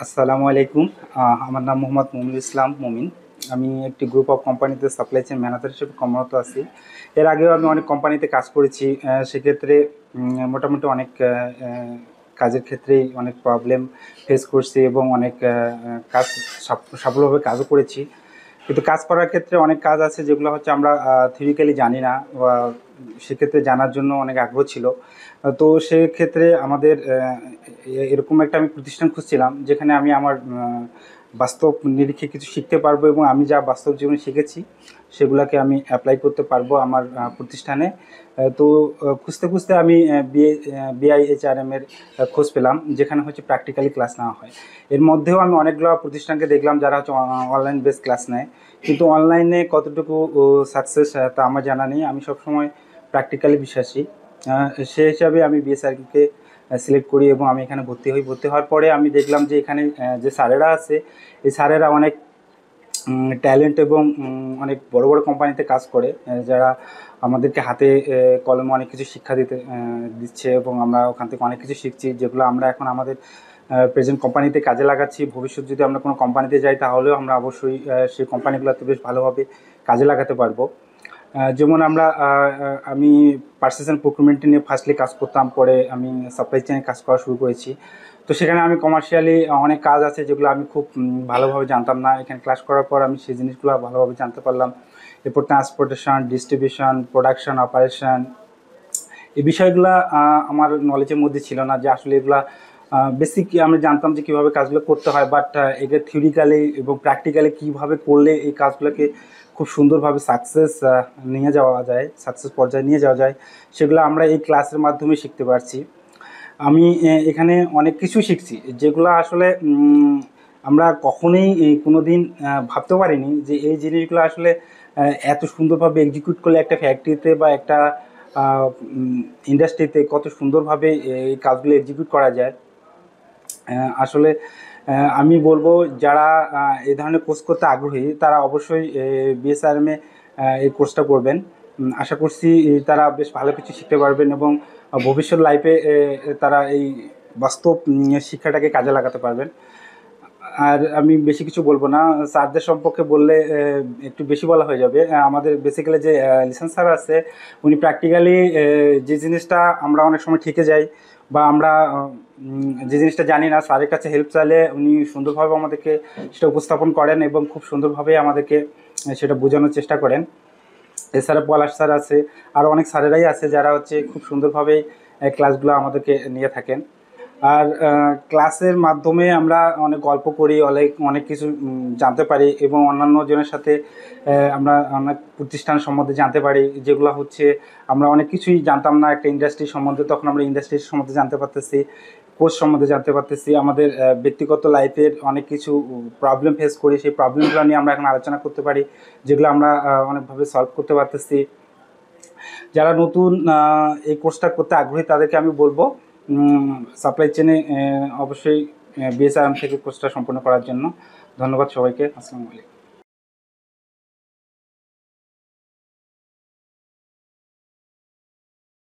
আসসালামু আলাইকুম। আমার নাম মোহাম্মদ মুমিনুল ইসলাম মুমিন। আমি একটি গ্রুপ অফ কোম্পানিতে সাপ্লাই চেইন ম্যানেজার হিসেবে কর্মরত আছি। এর আগেও আমি অনেক কোম্পানিতে কাজ করেছি। সেক্ষেত্রে মোটামুটি অনেক কাজের ক্ষেত্রেই অনেক প্রবলেম ফেস করছি এবং অনেক কাজ সফলভাবে কাজও করেছি। কিন্তু কাজ করার ক্ষেত্রে অনেক কাজ আছে যেগুলো হচ্ছে আমরা থিওরিক্যালি জানি না, বা সেক্ষেত্রে জানার জন্য অনেক আগ্রহ ছিল। তো সেক্ষেত্রে আমাদের এরকম একটা আমি প্রতিষ্ঠান খুঁজছিলাম যেখানে আমি আমার বাস্তব নিরীক্ষে কিছু শিখতে পারবো এবং আমি যা বাস্তব জীবনে শিখেছি সেগুলোকে আমি অ্যাপ্লাই করতে পারবো আমার প্রতিষ্ঠানে। তো খুঁজতে খুঁজতে আমি বিআইএইচআরএম এর খোঁজ পেলাম, যেখানে হচ্ছে প্র্যাকটিক্যালি ক্লাস নেওয়া হয়। এর মধ্যেও আমি অনেকগুলো প্রতিষ্ঠানকে দেখলাম যারা হচ্ছে অনলাইন বেস ক্লাস নেয়, কিন্তু অনলাইনে কতটুকু সাকসেস তা আমার জানা নেই। আমি সবসময় প্র্যাকটিক্যালি বিশ্বাসী। সেই হিসাবে আমি বিএসআরকে সিলেক্ট করি এবং আমি এখানে ভর্তি হওয়ার পরে আমি দেখলাম যে এখানে যে স্যারেরা আছে, এই স্যারেরা অনেক ট্যালেন্ট এবং অনেক বড় বড় কোম্পানিতে কাজ করে, যারা আমাদেরকে হাতে কলমে অনেক কিছু শিক্ষা দিচ্ছে এবং আমরা ওখান থেকে অনেক কিছু শিখছি, যেগুলো আমরা এখন আমাদের প্রেজেন্ট কোম্পানিতে কাজে লাগাচ্ছি। ভবিষ্যৎ যদি আমরা কোনো কোম্পানিতে যাই তাহলেও আমরা অবশ্যই সেই কোম্পানিগুলোতে বেশ ভালোভাবে কাজে লাগাতে পারবো। যেমন আমি পারচেস অ্যান্ড প্রকিউরমেন্ট নিয়ে ফার্স্টলি কাজ করতাম, পরে আমি সাপ্লাই চেইনে কাজ করা শুরু করেছি। তো সেখানে আমি কমার্শিয়ালি অনেক কাজ আছে যেগুলো আমি খুব ভালোভাবে জানতাম না। এখানে ক্লাস করার পর আমি সেই জিনিসগুলো ভালোভাবে জানতে পারলাম। এরপর ট্রান্সপোর্টেশন, ডিস্ট্রিবিউশন, প্রোডাকশন, অপারেশন, এই বিষয়গুলো আমার নলেজের মধ্যে ছিল না, যে আসলে এগুলা বেসিক আমি জানতাম যে কীভাবে কাজগুলো করতে হয়, বাট এটা থিওরিক্যালি এবং প্র্যাকটিক্যালি কীভাবে করলে এই কাজগুলোকে খুব সুন্দরভাবে সাকসেস পর্যায়ে নিয়ে যাওয়া যায়, সেগুলো আমরা এই ক্লাসের মাধ্যমে শিখতে পারছি। আমি এখানে অনেক কিছু শিখছি যেগুলো আসলে আমরা কখনোই কোনো দিন ভাবতে পারিনি যে এই জিনিসগুলো আসলে এত সুন্দরভাবে এক্সিকিউট করলে একটা ফ্যাক্টরিতে বা একটা ইন্ডাস্ট্রিতে কত সুন্দরভাবে এই কাজগুলো এক্সিকিউট করা যায়। আসলে আমি বলবো যারা এই ধরনের কোর্স করতে আগ্রহী তারা অবশ্যই বিএসআরএমে এই কোর্সটা করবেন। আশা করছি তারা বেশ ভালো কিছু শিখতে পারবেন এবং ভবিষ্যৎ লাইফে তারা এই বাস্তব শিক্ষাটাকে কাজে লাগাতে পারবেন। আর আমি বেশি কিছু বলবো না। স্যারদের সম্পর্কে বললে একটু বেশি বলা হয়ে যাবে। আমাদের বেসিক্যালি যে লিসেন স্যার আছে, উনি প্র্যাকটিক্যালি যে জিনিসটা আমরা অনেক সময় ঠেকে যাই বা আমরা যে জিনিসটা জানি না, স্যারের কাছে হেল্প চাইলে উনি সুন্দরভাবে আমাদেরকে সেটা উপস্থাপন করেন এবং খুব সুন্দরভাবে আমাদেরকে সেটা বোঝানোর চেষ্টা করেন। এছাড়া পলাশ স্যার আছে, আরও অনেক স্যারেরাই আছে যারা হচ্ছে খুব সুন্দরভাবে ক্লাসগুলো আমাদেরকে নিয়ে থাকেন। আর ক্লাসের মাধ্যমে আমরা অনেক গল্প করি, অনেক কিছু জানতে পারি এবং অন্যান্য জনের সাথে আমরা অনেক প্রতিষ্ঠান সম্বন্ধে জানতে পারি, যেগুলো হচ্ছে আমরা অনেক কিছুই জানতাম না একটা ইন্ডাস্ট্রি সম্বন্ধে। তখন আমরা ইন্ডাস্ট্রির সম্বন্ধে জানতে পারতেছি, কোর্স সম্বন্ধে জানতে পারতেছি। আমাদের ব্যক্তিগত লাইফের অনেক কিছু প্রবলেম ফেস করি, সেই প্রবলেমগুলো নিয়ে আমরা এখন আলোচনা করতে পারি, যেগুলো আমরা অনেকভাবে সলভ করতে পারতেছি। যারা নতুন এই কোর্সটা করতে আগ্রহী তাদেরকে আমি বলবো সাপ্লাই চেনে অবশ্যই বিএসআরএম থেকে কোর্সটা সম্পন্ন করার জন্য। ধন্যবাদ সবাইকে। আসসালামু আলাইকুম।